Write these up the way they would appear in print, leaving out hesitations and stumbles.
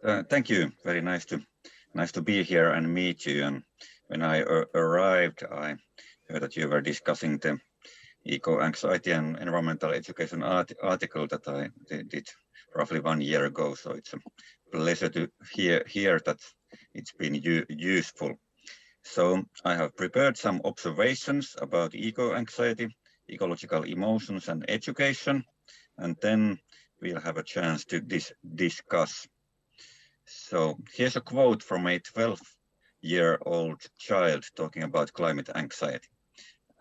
Thank you. Very nice to be here and meet you. And when I arrived, I heard that you were discussing the eco-anxiety and environmental education article that I did roughly 1 year ago. So it's a pleasure to hear that it's been useful. So I have prepared some observations about eco-anxiety, ecological emotions and education, and then we'll have a chance to discuss. So here's a quote from a 12-year-old child talking about climate anxiety.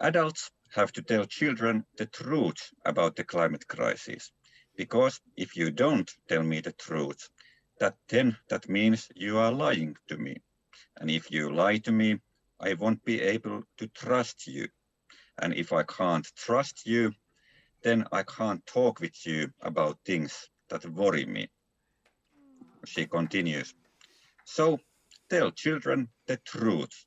Adults have to tell children the truth about the climate crisis, because if you don't tell me the truth, that means you are lying to me. And if you lie to me, I won't be able to trust you. And if I can't trust you, then I can't talk with you about things that worry me. She continues. So tell children the truth,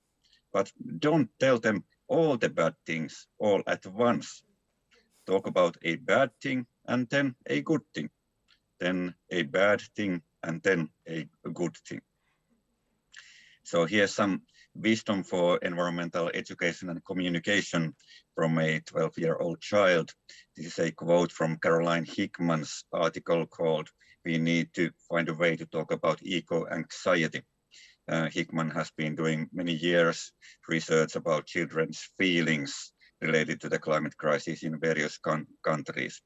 but don't tell them all the bad things all at once. Talk about a bad thing and then a good thing, then a bad thing and then a good thing. So here's some wisdom for environmental education and communication from a 12-year-old child. This is a quote from Caroline Hickman's article called "We Need to Find a Way to Talk About Eco-Anxiety." Hickman has been doing many years research about children's feelings related to the climate crisis in various countries.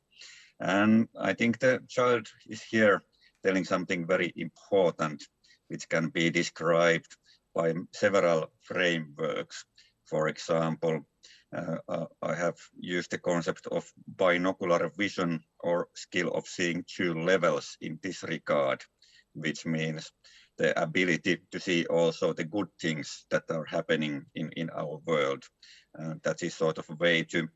And I think the child is here telling something very important, which can be described by several frameworks. For example, I have used the concept of binocular vision or skill of seeing two levels in this regard, which means the ability to see also the good things that are happening in our world. That is sort of a way to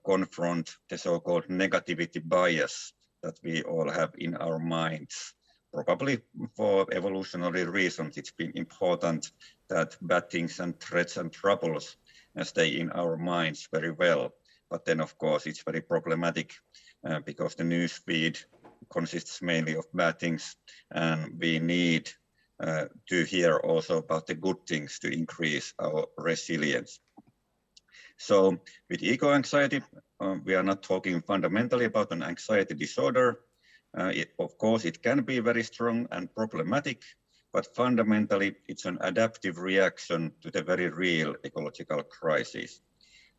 confront the so-called negativity bias that we all have in our minds. Probably for evolutionary reasons, it's been important that bad things and threats and troubles stay in our minds very well. But then, of course, it's very problematic because the news feed consists mainly of bad things, and we need to hear also about the good things to increase our resilience. So with eco-anxiety, we are not talking fundamentally about an anxiety disorder. Of course, it can be very strong and problematic, but fundamentally, it's an adaptive reaction to the very real ecological crisis.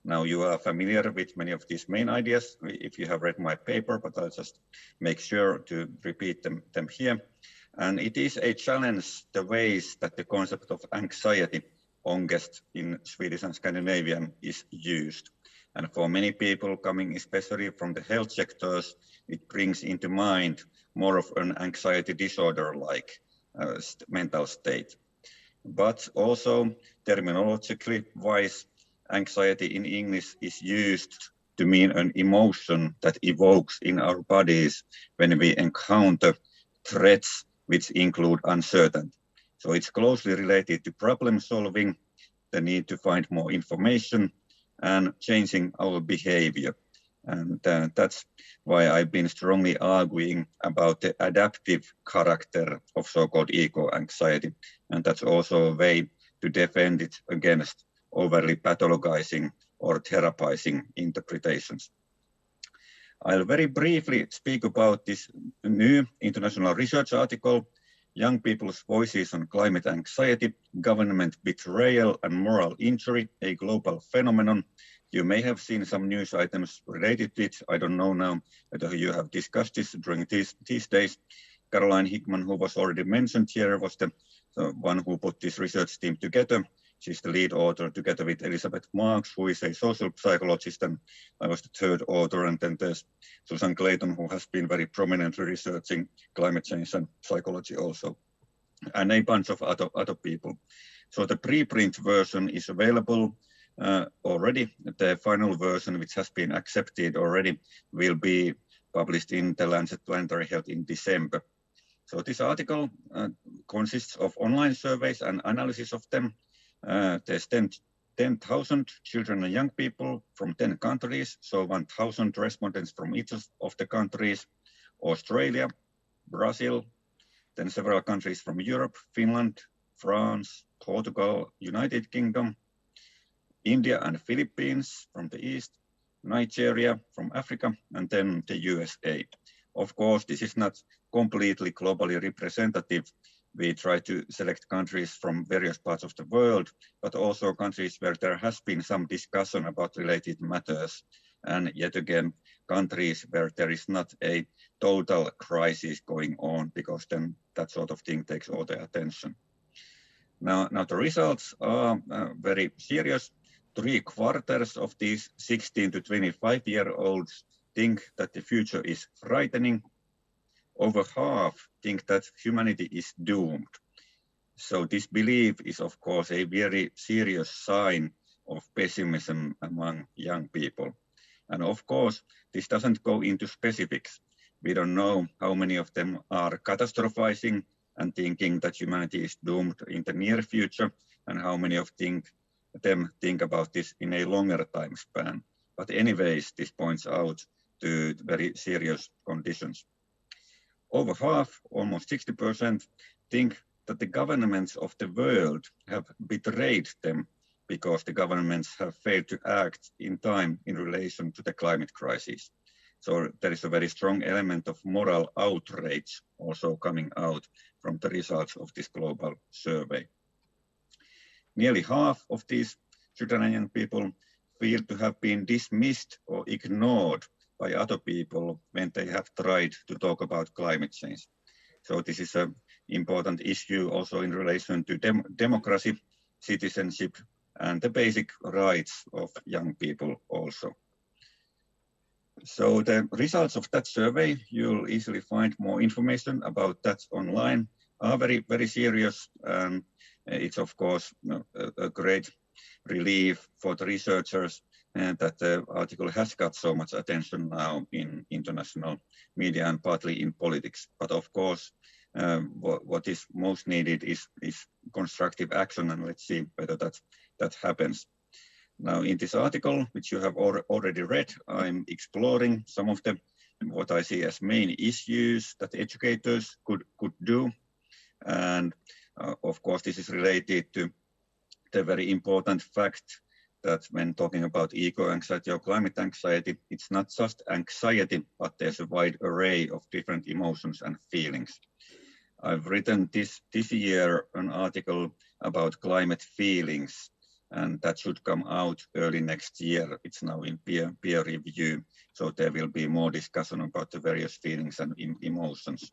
Now, you are familiar with many of these main ideas if you have read my paper, but I'll just make sure to repeat them here. And it is a challenge the ways that the concept of anxiety, ångest in Swedish and Scandinavian, is used. And for many people coming especially from the health sectors, it brings into mind more of an anxiety disorder-like mental state. But also terminologically wise, anxiety in English is used to mean an emotion that evokes in our bodies when we encounter threats which include uncertainty. So it's closely related to problem solving, the need to find more information, and changing our behavior. And that's why I've been strongly arguing about the adaptive character of so-called eco-anxiety. And that's also a way to defend it against overly pathologizing or therapizing interpretations. I'll very briefly speak about this new international research article, Young People's Voices on Climate Anxiety, Government Betrayal and Moral Injury, a Global Phenomenon. You may have seen some news items related to it. I don't know now whether you have discussed this during these days. Caroline Hickman, who was already mentioned here, was the one who put this research team together. She's the lead author together with Elizabeth Marks, who is a social psychologist, and I was the third author. And then there's Susan Clayton, who has been very prominently researching climate change and psychology also, and a bunch of other people. So the preprint version is available already. The final version, which has been accepted already, will be published in the Lancet Planetary Health in December. So this article consists of online surveys and analysis of them. There's 10,000 children and young people from 10 countries, so 1,000 respondents from each of the countries: Australia, Brazil, then several countries from Europe, Finland, France, Portugal, United Kingdom, India and Philippines from the east, Nigeria from Africa, and then the USA. Of course, this is not completely globally representative. We try to select countries from various parts of the world, but also countries where there has been some discussion about related matters. And yet again, countries where there is not a total crisis going on, because then that sort of thing takes all the attention. Now the results are very serious. 3/4 of these 16 to 25-year-olds think that the future is frightening. Over half think that humanity is doomed. So this belief is, of course, a very serious sign of pessimism among young people. And of course, this doesn't go into specifics. We don't know how many of them are catastrophizing and thinking that humanity is doomed in the near future, and how many of them think about this in a longer time span. But anyways, this points out to very serious conditions. Over half, almost 60%, think that the governments of the world have betrayed them because the governments have failed to act in time in relation to the climate crisis. So there is a very strong element of moral outrage also coming out from the results of this global survey. Nearly half of these children and young people feel to have been dismissed or ignored by other people when they have tried to talk about climate change. So this is an important issue also in relation to democracy, citizenship, and the basic rights of young people also. So the results of that survey, you'll easily find more information about that online, are very, very serious. And it's of course a great relief for the researchers that the article has got so much attention now in international media and partly in politics. But of course, what is most needed is constructive action, and let's see whether that happens. Now, in this article, which you have already read, I'm exploring some of the what I see as main issues that educators could do, and of course, this is related to the very important fact that when talking about eco-anxiety or climate anxiety, it's not just anxiety, but there's a wide array of different emotions and feelings. I've written this year an article about climate feelings, and that should come out early next year. It's now in peer review, so there will be more discussion about the various feelings and emotions.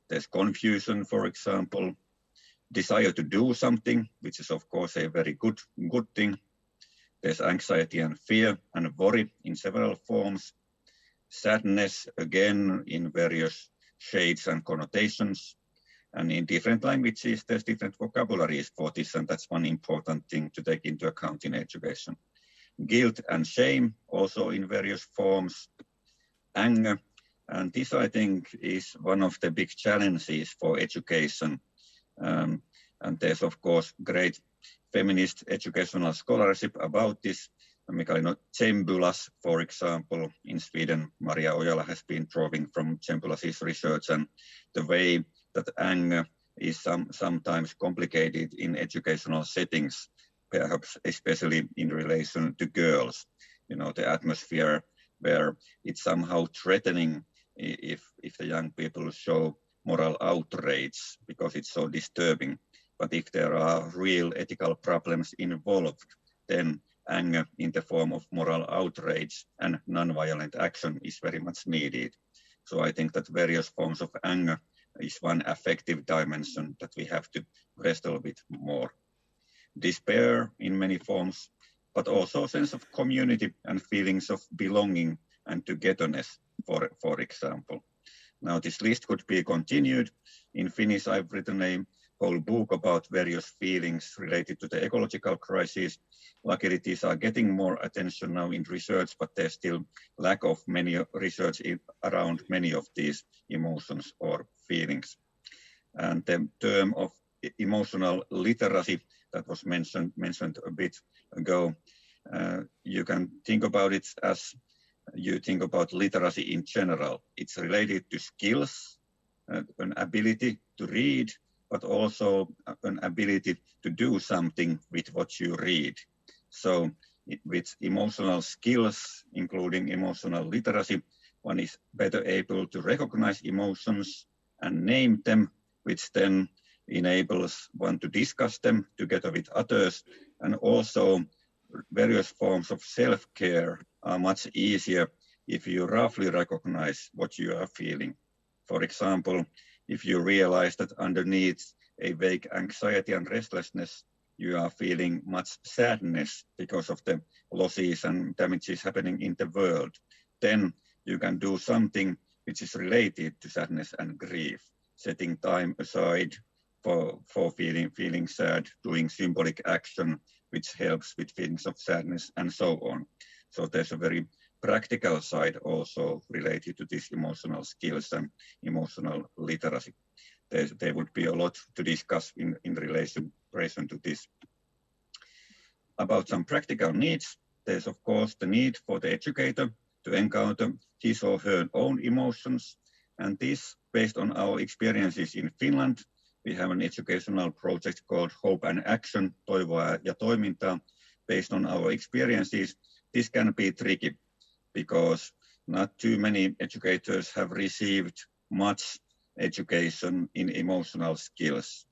There's confusion, for example, desire to do something, which is of course a very good thing. There's anxiety and fear and worry in several forms. Sadness, again, in various shades and connotations. And in different languages, there's different vocabularies for this, and that's one important thing to take into account in education. Guilt and shame, also in various forms. Anger, and this, I think, is one of the big challenges for education. And there's, of course, great feminist educational scholarship about this. Mikael Tsembulas, for example, in Sweden, Maria Ojala has been drawing from Tsembulas's research, and the way that anger is sometimes complicated in educational settings, perhaps especially in relation to girls. You know, the atmosphere where it's somehow threatening if the young people show moral outrage because it's so disturbing. But if there are real ethical problems involved, then anger in the form of moral outrage and non-violent action is very much needed. So I think that various forms of anger is one affective dimension that we have to wrestle a bit more. Despair in many forms, but also a sense of community and feelings of belonging and togetherness, for example. Now this list could be continued. In Finnish, I've written a whole book about various feelings related to the ecological crisis. Luckily, these are getting more attention now in research, but there's still lack of many research around many of these emotions or feelings. And the term of emotional literacy that was mentioned a bit ago, you can think about it as you think about literacy in general. It's related to skills an ability to read, but also an ability to do something with what you read. So with emotional skills, including emotional literacy, one is better able to recognize emotions and name them, which then enables one to discuss them together with others. And also various forms of self-care are much easier if you roughly recognize what you are feeling. For example, if you realize that underneath a vague anxiety and restlessness, you are feeling much sadness because of the losses and damages happening in the world, then you can do something which is related to sadness and grief, setting time aside for feeling sad, doing symbolic action, which helps with feelings of sadness and so on. So there's a very practical side also related to these emotional skills and emotional literacy. There would be a lot to discuss in relation to this. About some practical needs, there's of course the need for the educator to encounter his or her own emotions, and this based on our experiences in Finland. We have an educational project called Hope and Action, Toivoa ja Toimintaa. Based on our experiences, this can be tricky because not too many educators have received much education in emotional skills.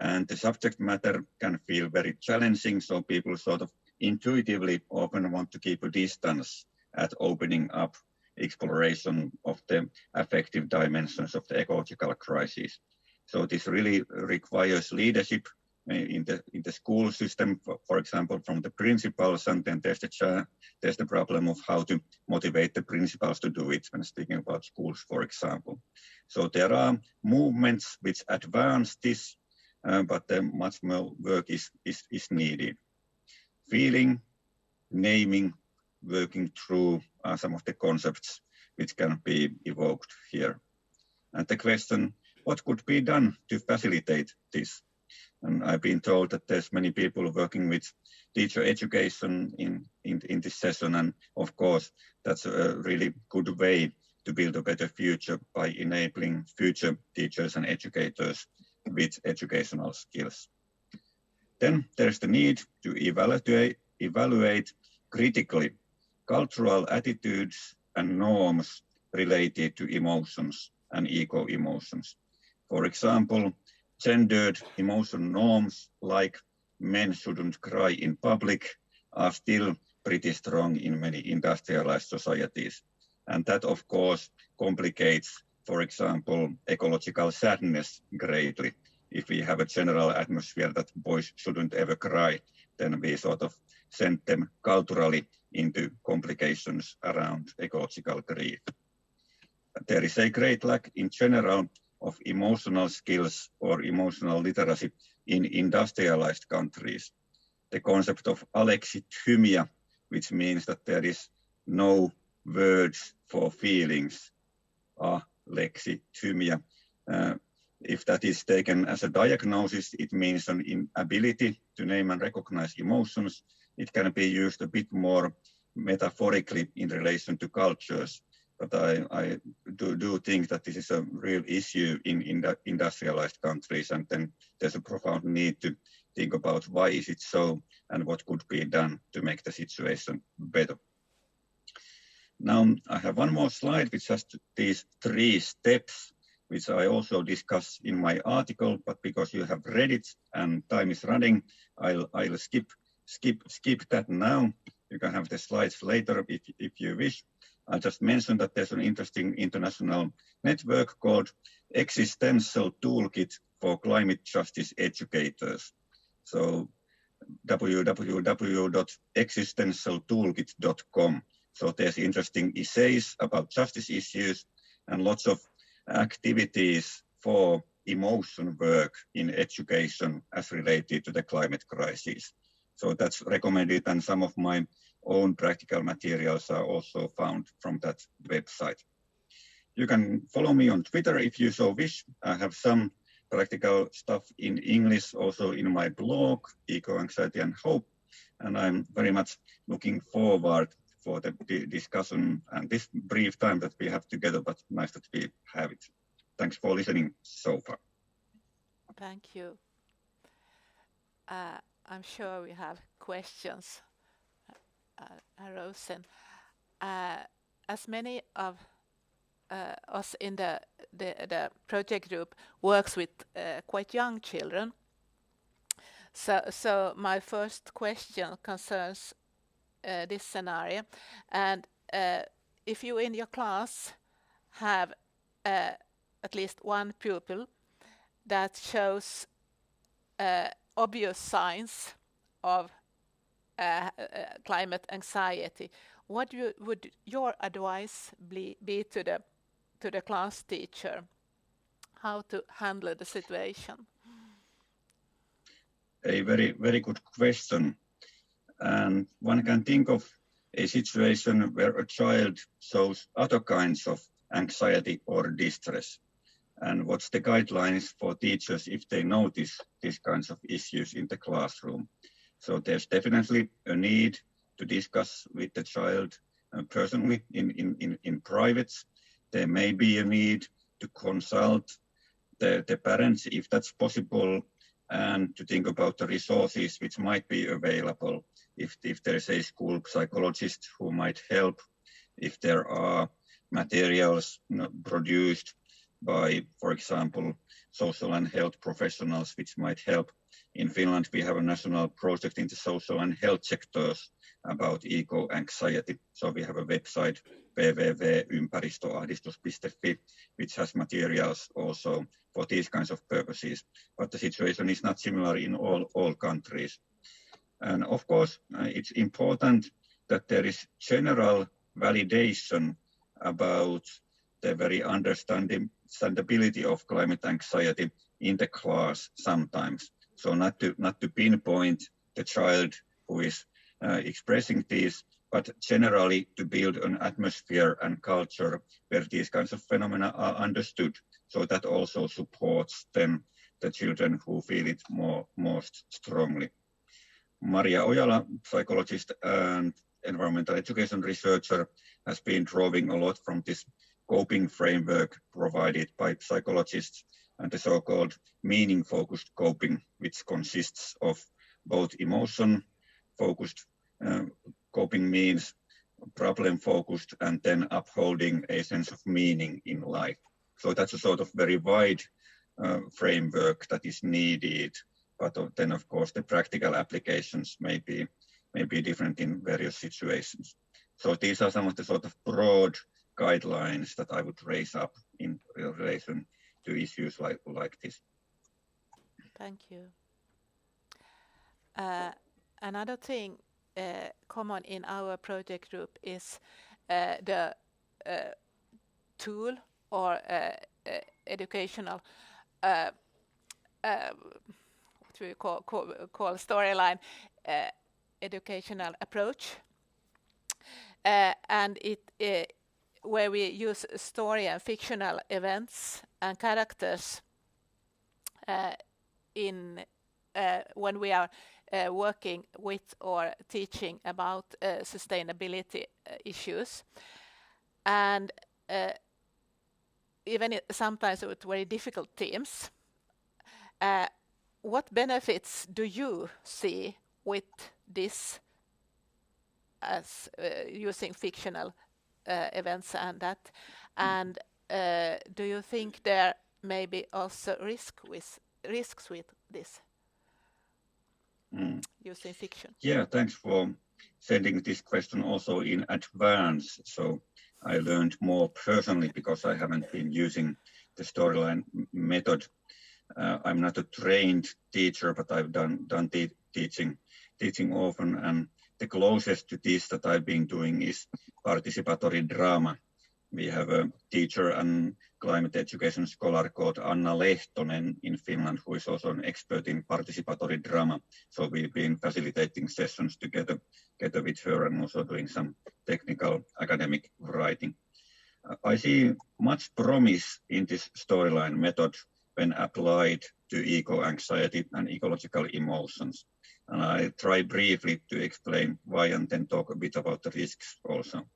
And the subject matter can feel very challenging, so people sort of intuitively often want to keep a distance at opening up exploration of the affective dimensions of the ecological crisis. So this really requires leadership in the school system, for example, from the principals, and then there's the problem of how to motivate the principals to do it when speaking about schools, for example. So there are movements which advance this, but much more work is needed. Feeling, naming, working through are some of the concepts which can be evoked here. And the question, what could be done to facilitate this? And I've been told that there's many people working with teacher education in this session, and of course that's a really good way to build a better future by enabling future teachers and educators with educational skills. Then there's the need to evaluate critically cultural attitudes and norms related to emotions and eco-emotions. For example, gendered emotion norms like men shouldn't cry in public are still pretty strong in many industrialized societies. And that, of course, complicates, for example, ecological sadness greatly. If we have a general atmosphere that boys shouldn't ever cry, then we sort of send them culturally into complications around ecological grief. There is a great lack in general of emotional skills or emotional literacy in industrialized countries. The concept of alexithymia, which means that there is no words for feelings, alexithymia. If that is taken as a diagnosis, it means an inability to name and recognize emotions. It can be used a bit more metaphorically in relation to cultures. But I do think that this is a real issue in industrialized countries, and then there's a profound need to think about why is it so and what could be done to make the situation better. Now I have one more slide which has these 3 steps, which I also discuss in my article, but because you have read it and time is running, I'll skip that now. You can have the slides later if you wish. I'll just mention that there's an interesting international network called Existential Toolkit for Climate Justice Educators. So www.existentialtoolkit.com. So there's interesting essays about justice issues and lots of activities for emotion work in education as related to the climate crisis. So that's recommended, and some of my own practical materials are also found from that website. You can follow me on Twitter if you so wish. I have some practical stuff in English also in my blog, Eco, Anxiety and Hope, and I'm very much looking forward for the discussion and this brief time that we have together, but nice that we have it. Thanks for listening so far. Thank you. I'm sure we have questions arisen. As many of us in the project group works with quite young children, so my first question concerns this scenario, and if you in your class have at least one pupil that shows obvious signs of climate anxiety, what would your advice be to the class teacher? How to handle the situation? A very, very good question. And one can think of a situation where a child shows other kinds of anxiety or distress. And what's the guidelines for teachers if they notice these kinds of issues in the classroom? So there's definitely a need to discuss with the child personally in private. There may be a need to consult the parents if that's possible, and to think about the resources which might be available. If there's a school psychologist who might help, if there are materials produced by, for example, social and health professionals which might help. In Finland, we have a national project in the social and health sectors about eco-anxiety. So we have a website, www.ympäristöahdistus.fi, which has materials also for these kinds of purposes. But the situation is not similar in all countries. And of course, it's important that there is general validation about the very understandability of climate anxiety in the class sometimes. So not to pinpoint the child who is expressing this, but generally to build an atmosphere and culture where these kinds of phenomena are understood. So that also supports then the children who feel it most strongly. Maria Ojala, psychologist and environmental education researcher, has been drawing a lot from this coping framework provided by psychologists and the so-called meaning-focused coping, which consists of both emotion-focused coping means, problem-focused, and then upholding a sense of meaning in life. So that's a sort of very wide framework that is needed, but then of course the practical applications may be different in various situations. So these are some of the sort of broad guidelines that I would raise up in relation to issues like this. Thank you. Another thing common in our project group is the tool or educational what we call storyline educational approach, and it where we use story and fictional events and characters in when we are working with or teaching about sustainability issues, and even sometimes with very difficult themes. What benefits do you see with this as using fictional events and that? And do you think there may be also risks with this using fiction? Yeah, thanks for sending this question also in advance. So I learned more personally because I haven't been using the storyline method. I'm not a trained teacher, but I've done teaching often, and the closest to this that I've been doing is participatory drama. We have a teacher and climate education scholar called Anna Lehtonen in Finland, who is also an expert in participatory drama. So we've been facilitating sessions together with her and also doing some technical academic writing. I see much promise in this storyline method when applied to eco-anxiety and ecological emotions. And I try briefly to explain why and then talk a bit about the risks also.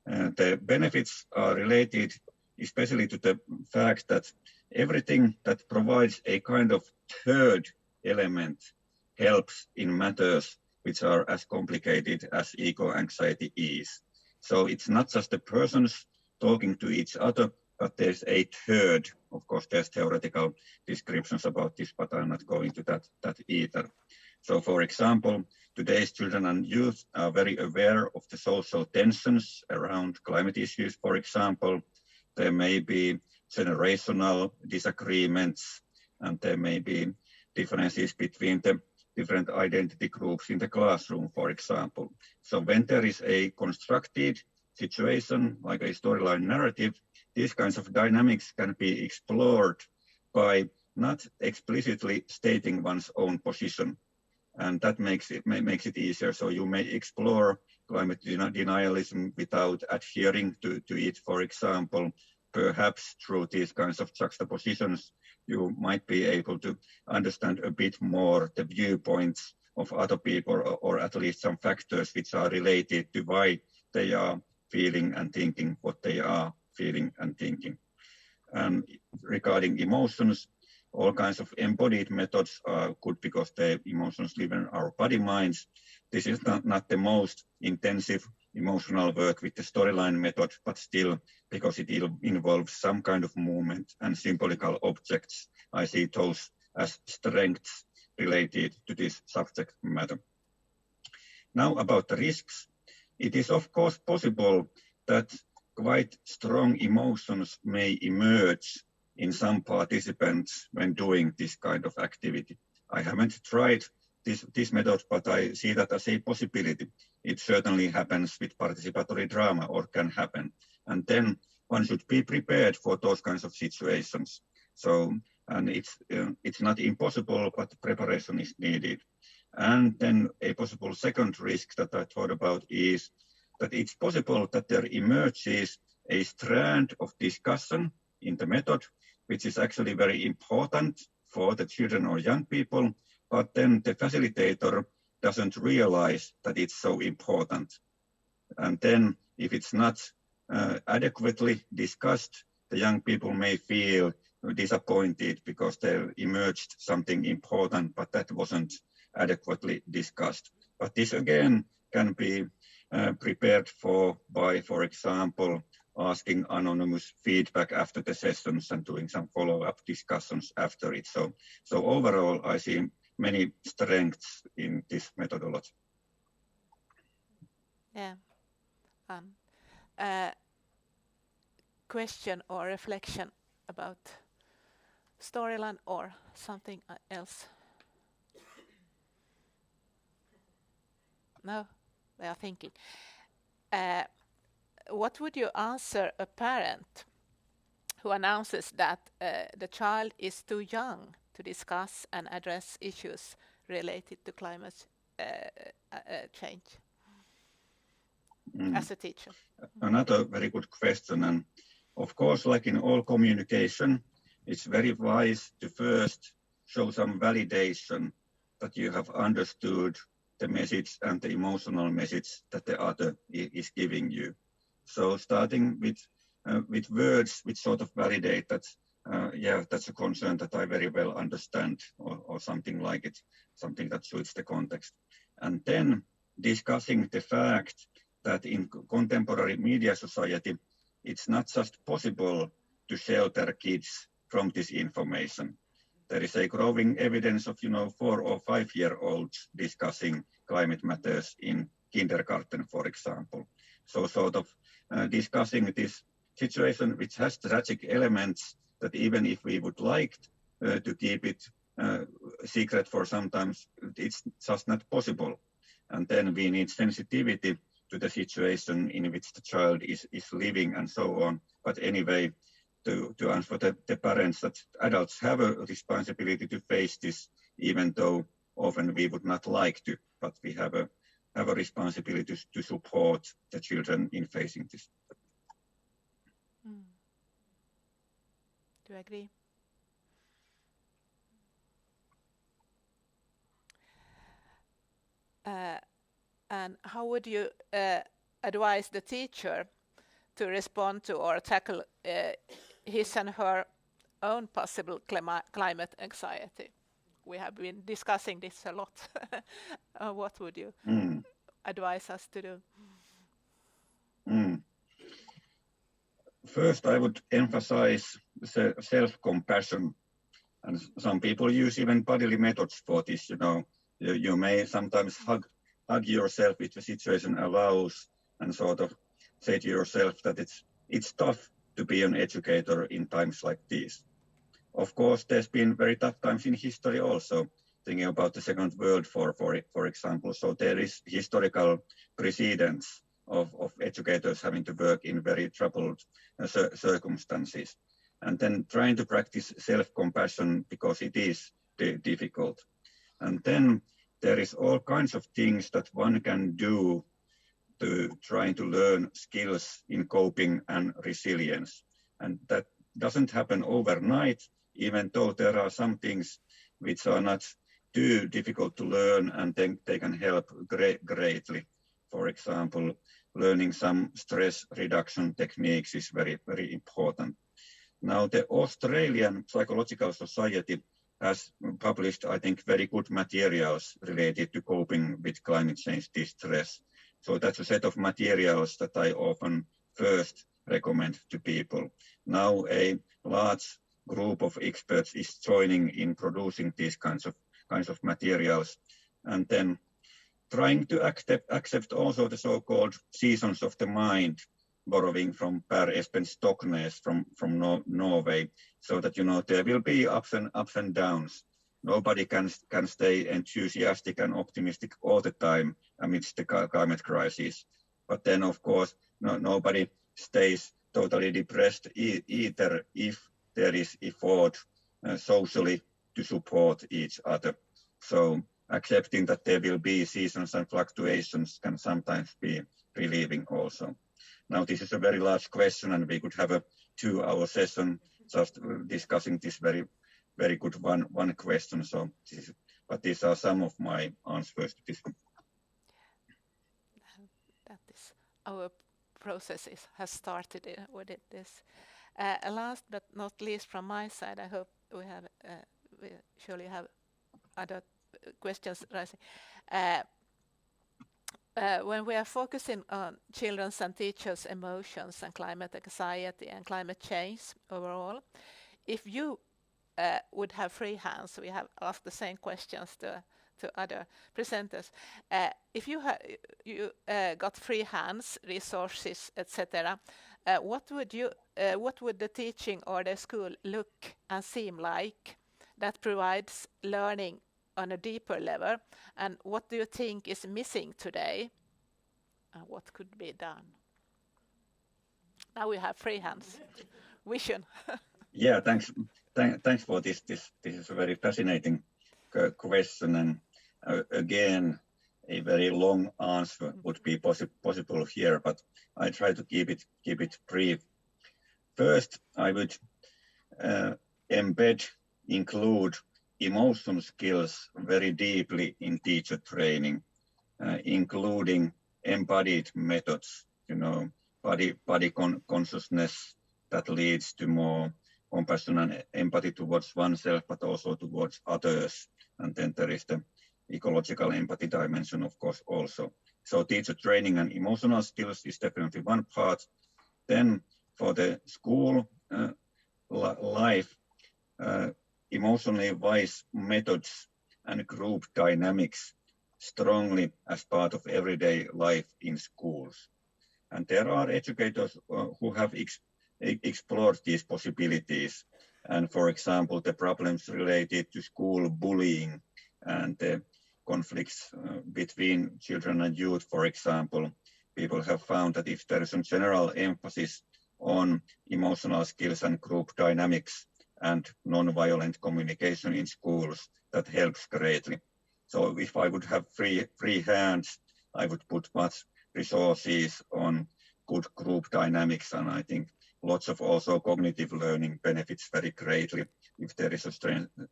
The benefits are related especially to the fact that everything that provides a kind of third element helps in matters which are as complicated as eco-anxiety is. So it's not just the persons talking to each other, but there's a third. Of course, there's theoretical descriptions about this, but I'm not going to that either. So for example, today's children and youth are very aware of the social tensions around climate issues, for example. There may be generational disagreements, and there may be differences between the different identity groups in the classroom, for example. So when there is a constructed situation, like a storyline narrative, these kinds of dynamics can be explored by not explicitly stating one's own position. And that makes it easier. So you may explore climate denialism without adhering to it, for example. Perhaps through these kinds of juxtapositions, you might be able to understand a bit more the viewpoints of other people, or at least some factors which are related to why they are feeling and thinking what they are feeling and thinking. And regarding emotions, all kinds of embodied methods are good because the emotions live in our body minds. This is not the most intensive emotional work with the storyline method, but still, because it involves some kind of movement and symbolical objects, I see those as strengths related to this subject matter. Now about the risks. It is of course possible that quite strong emotions may emerge in some participants when doing this kind of activity. I haven't tried this method, but I see that as a possibility. It certainly happens with participatory drama, or can happen. And then one should be prepared for those kinds of situations. So, and it's not impossible, but preparation is needed. And then a possible second risk that I thought about is that it's possible that there emerges a strand of discussion in the method, which is actually very important for the children or young people, but then the facilitator doesn't realize that it's so important. And then if it's not adequately discussed, the young people may feel disappointed because there emerged something important, but that wasn't adequately discussed. But this again can be prepared for by, for example, asking anonymous feedback after the sessions and doing some follow-up discussions after it. So overall, I see many strengths in this methodology. Yeah. Question or reflection about storyline or something else? No, they are thinking. What would you answer a parent who announces that the child is too young to discuss and address issues related to climate change as a teacher? Another very good question. And of course, like in all communication, it's very wise to first show some validation that you have understood the message and the emotional message that the other is giving you. So starting with words which sort of validate that, yeah, that's a concern that I very well understand, or something like it, something that suits the context. And then discussing the fact that in contemporary media society, it's not just possible to shelter kids from this information. There is a growing evidence of, 4 or 5 year olds discussing climate matters in kindergarten, for example. So sort of discussing this situation which has tragic elements that even if we would like to keep it secret for sometimes, it's just not possible. And then we need sensitivity to the situation in which the child is living and so on. But anyway, to answer the parents, that adults have a responsibility to face this, even though often we would not like to, but we have a responsibility to support the children in facing this. Do you agree? And how would you advise the teacher to respond to or tackle his and her own possible climate anxiety? We have been discussing this a lot. What would you advise us to do? First, I would emphasize self-compassion, and some people use even bodily methods for this. You may sometimes hug yourself if the situation allows, and sort of say to yourself that it's tough to be an educator in times like these. Of course, there's been very tough times in history also, thinking about the Second World War, for example. So there is historical precedents of educators having to work in very troubled circumstances. And then trying to practice self-compassion because it is difficult. And then there is all kinds of things that one can do to try to learn skills in coping and resilience. And that doesn't happen overnight, even though there are some things which are not too difficult to learn, and then they can help greatly. For example, learning some stress reduction techniques is very, very important. Now, the Australian Psychological Society has published, I think, very good materials related to coping with climate change distress. So that's a set of materials that I often first recommend to people. Now a large group of experts is joining in producing these kinds of materials, and then trying to accept also the so-called seasons of the mind, borrowing from Per Espen Stoknes from Norway, so that there will be ups and downs. Nobody can stay enthusiastic and optimistic all the time amidst the climate crisis. But then, of course, nobody stays totally depressed either if there is effort socially to support each other. So accepting that there will be seasons and fluctuations can sometimes be relieving also. Now, this is a very large question, and we could have a 2-hour session just discussing this very, very good one question. So, but these are some of my answers to this. That is our process has started with this. Last but not least, from my side, I hope we surely have other questions rising. When we are focusing on children's and teachers' emotions and climate anxiety and climate change overall, if you would have free hands, we have asked the same questions to other presenters. If you got free hands, resources, etc., what would the teaching or the school look and seem like that provides learning on a deeper level, and what do you think is missing today, and what could be done? Now we have free hands. Vision. Yeah, thanks for this. This is a very fascinating question, and again, a very long answer would be possible here, but I try to keep it brief. First, I would include emotion skills very deeply in teacher training, including embodied methods, body consciousness that leads to more compassion and empathy towards oneself, but also towards others. And then there is the ecological empathy dimension, of course, also. So teacher training and emotional skills is definitely one part. Then for the school life, emotionally wise methods and group dynamics strongly as part of everyday life in schools. And there are educators who have explored these possibilities. And for example, the problems related to school bullying and the conflicts between children and youth, for example, people have found that if there is a general emphasis on emotional skills and group dynamics and non-violent communication in schools, that helps greatly. So if I would have free hands, I would put much resources on good group dynamics, and I think lots of also cognitive learning benefits very greatly if there is a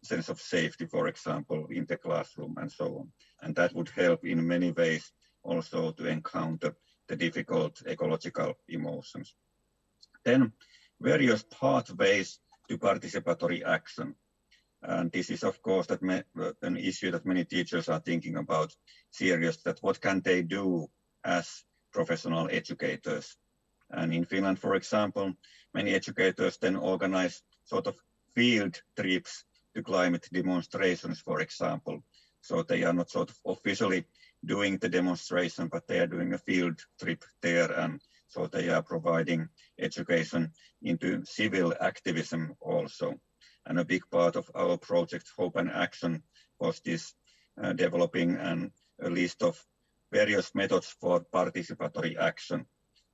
sense of safety, for example, in the classroom and so on. And that would help in many ways also to encounter the difficult ecological emotions. Then various pathways to participatory action. And this is, of course, an issue that many teachers are thinking about serious, that what can they do as professional educators. And in Finland, for example, many educators then organize sort of field trips to climate demonstrations, for example. So they are not sort of officially doing the demonstration, but they are doing a field trip there. And so they are providing education into civil activism also. And a big part of our project, Hope and Action, was this developing a list of various methods for participatory action.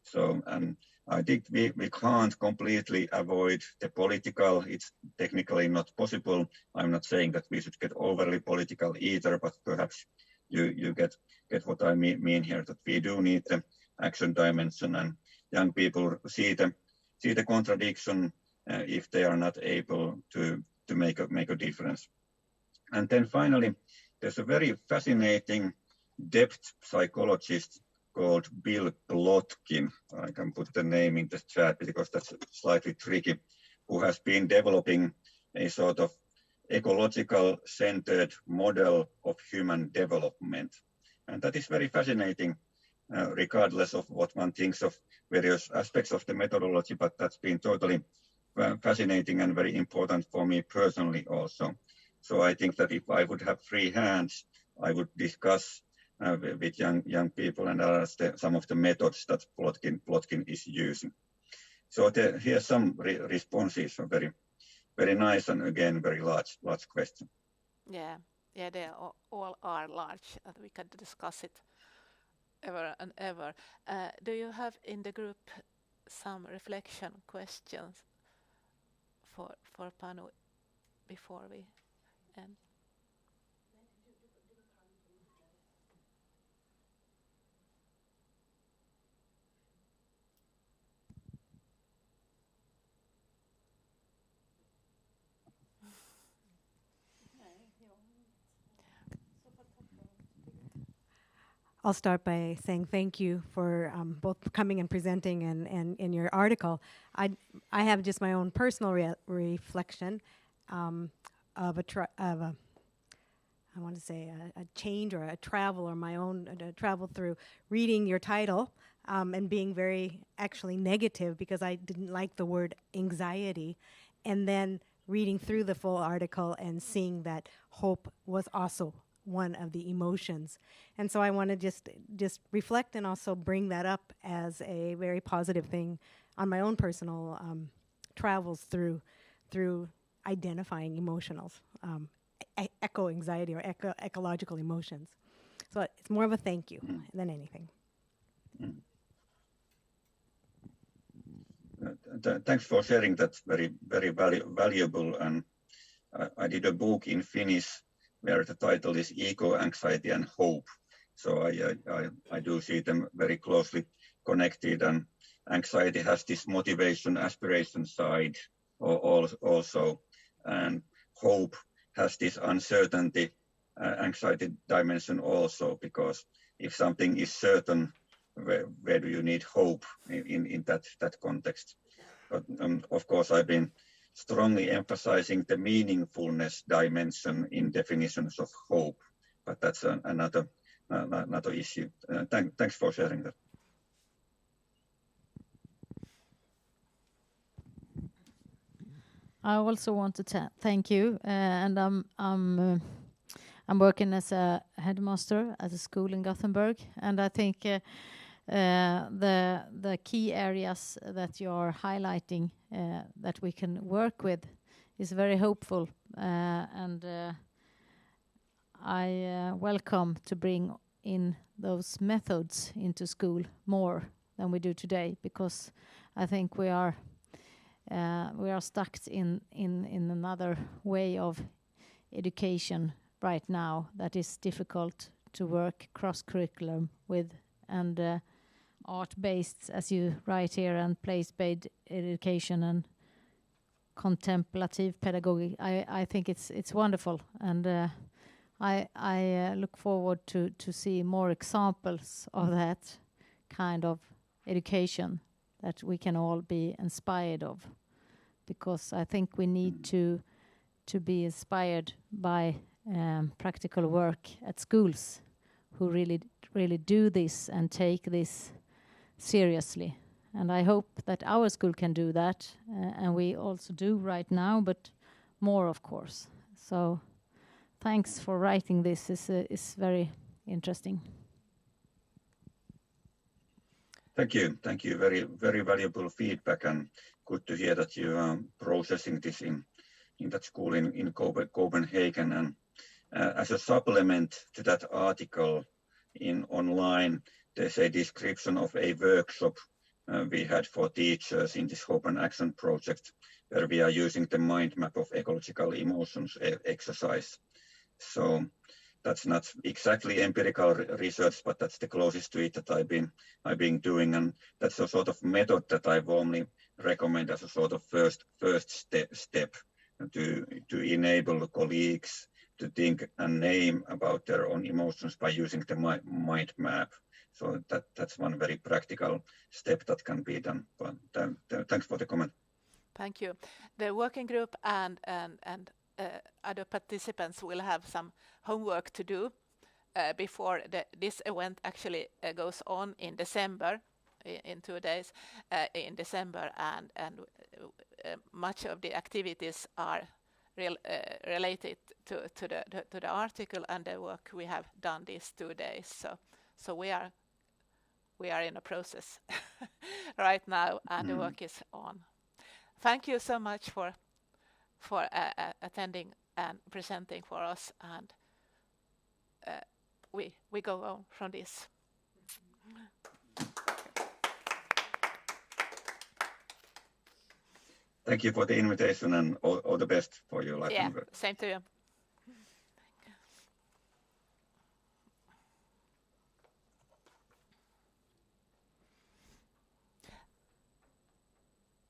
So, and I think we can't completely avoid the political. It's technically not possible. I'm not saying that we should get overly political either, but perhaps you get what I mean here, that we do need the action dimension, and young people see the contradiction if they are not able to make a difference. And then finally, there's a very fascinating depth psychologist called Bill Plotkin. I can put the name in the chat because that's slightly tricky, who has been developing a sort of ecological centered model of human development. And that is very fascinating, regardless of what one thinks of various aspects of the methodology, but that's been totally fascinating and very important for me personally also. So I think that if I would have free hands, I would discuss with young people and some of the methods that Plotkin is using. So here's some responses, so very, very nice, and again, very large question. Yeah, they all are large, and we can discuss it ever and ever. Do you have in the group some reflection questions for Panu before we end? I'll start by saying thank you for both coming and presenting and in your article. I have just my own personal reflection of a change or a travel, or my own travel through reading your title and being very actually negative because I didn't like the word anxiety, and then reading through the full article and seeing that hope was also one of the emotions. And so I want to just reflect and also bring that up as a very positive thing on my own personal travels through identifying emotionals, eco-anxiety or ecological emotions. So it's more of a thank you than anything. Thanks for sharing. That's very, very valuable. And I did a book in Finnish where the title is Eco, Anxiety and Hope. So I do see them very closely connected, and anxiety has this motivation, aspiration side also, and hope has this uncertainty, anxiety dimension also, because if something is certain, where do you need hope in that context? But of course, I've been strongly emphasizing the meaningfulness dimension in definitions of hope, but that's another issue. Thanks for sharing that. I also want to thank you, and I'm working as a headmaster at a school in Gothenburg, and I think the key areas that you are highlighting that we can work with is very hopeful, and I welcome to bring in those methods into school more than we do today, because I think we are stuck in another way of education right now that is difficult to work cross-curriculum with, and art-based, as you write here, and place-based education and contemplative pedagogy. I think it's wonderful, and I look forward to see more examples of that kind of education that we can all be inspired of, because I think we need to be inspired by practical work at schools who really do this and take this seriously. And I hope that our school can do that, and we also do right now, but more, of course. So thanks for writing this. It's very interesting. Thank you. Very, very valuable feedback, and good to hear that you are processing this in that school in Copenhagen. And as a supplement to that article in online, there's a description of a workshop we had for teachers in this Hope and Action project, where we are using the mind map of ecological emotions exercise. So that's not exactly empirical research, but that's the closest to it that I've been doing, and that's a sort of method that I warmly recommend as a sort of first step to enable colleagues to think and name about their own emotions by using the mind map. So that's one very practical step that can be done. But thanks for the comment. Thank you. The working group and other participants will have some homework to do before this event actually goes on in December, in 2 days in December, and much of the activities are related to the article and the work we have done these 2 days. So we are in a process right now, and the work is on. Thank you so much for attending and presenting for us, and we go on from this. Thank you for the invitation, and all the best for your life. Yeah, same to you.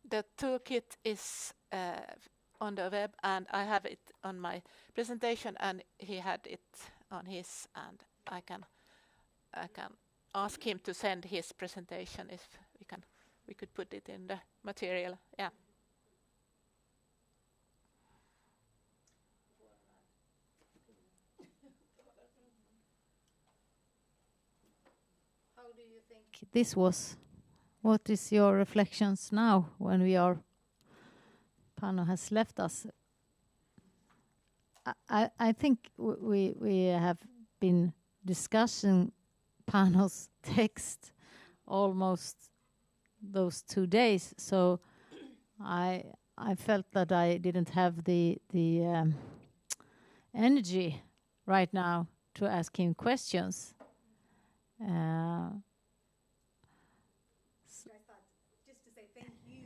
The toolkit is on the web, and I have it on my presentation, and he had it on his, and I can ask him to send his presentation if we could put it in the material. Yeah. How do you think this was? What is your reflections now when Panu has left us? I think we have been discussing Panu's text almost those 2 days, so I felt that I didn't have the energy right now to ask him questions. I thought just to say thank you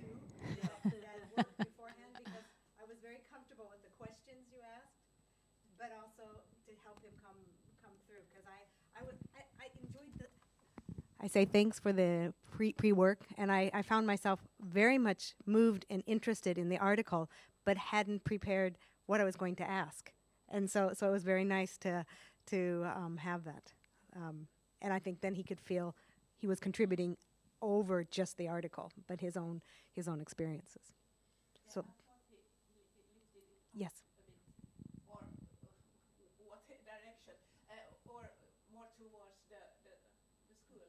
for that work beforehand, because I was very comfortable with the questions you asked, but also to help him come through, because I enjoyed the. I say thanks for the pre-work, and I found myself very much moved and interested in the article, but hadn't prepared what I was going to ask, and so it was very nice to have that, and I think then he could feel he was contributing over just the article, but his own experiences. So yes. Or what direction, or more towards the school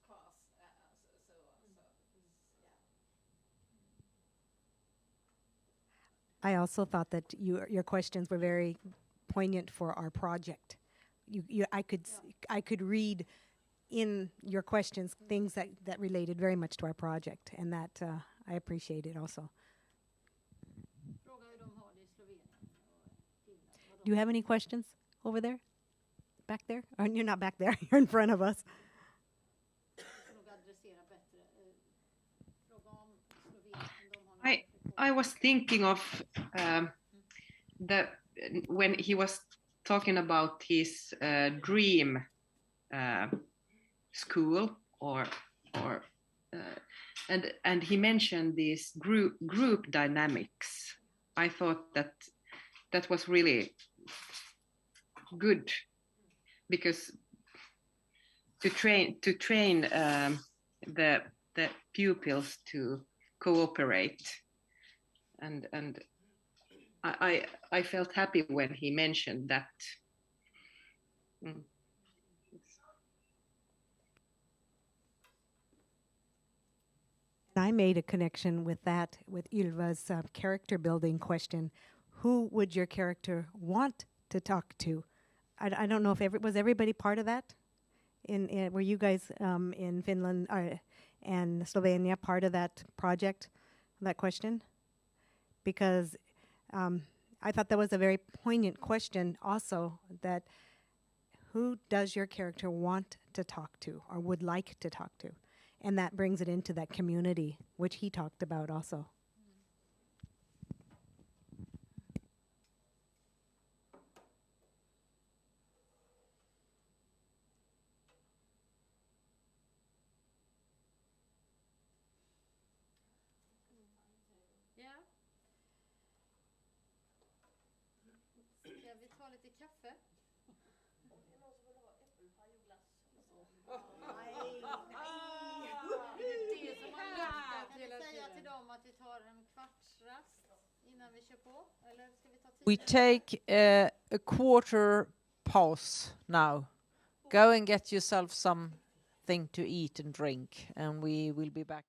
class, so yeah. I also thought that your questions were very poignant for our project. I could read in your questions things that related very much to our project, and that I appreciate it also. Do you have any questions over there? Back there? Or you're not back there, you're in front of us. I was thinking of when he was talking about his dream school, and he mentioned these group dynamics. I thought that was really good, because to train the pupils to cooperate, and I felt happy when he mentioned that. Mm. I made a connection with that, with Ylva's character building question. Who would your character want to talk to? I don't know if was everybody part of that? Were you guys in Finland and Slovenia part of that project, that question? Because I thought that was a very poignant question also, that who does your character want to talk to or would like to talk to? And that brings it into that community, which he talked about also. Ja. Ska vi ta lite kaffe? We take a quarter pause now. Go and get yourself something to eat and drink, and we will be back.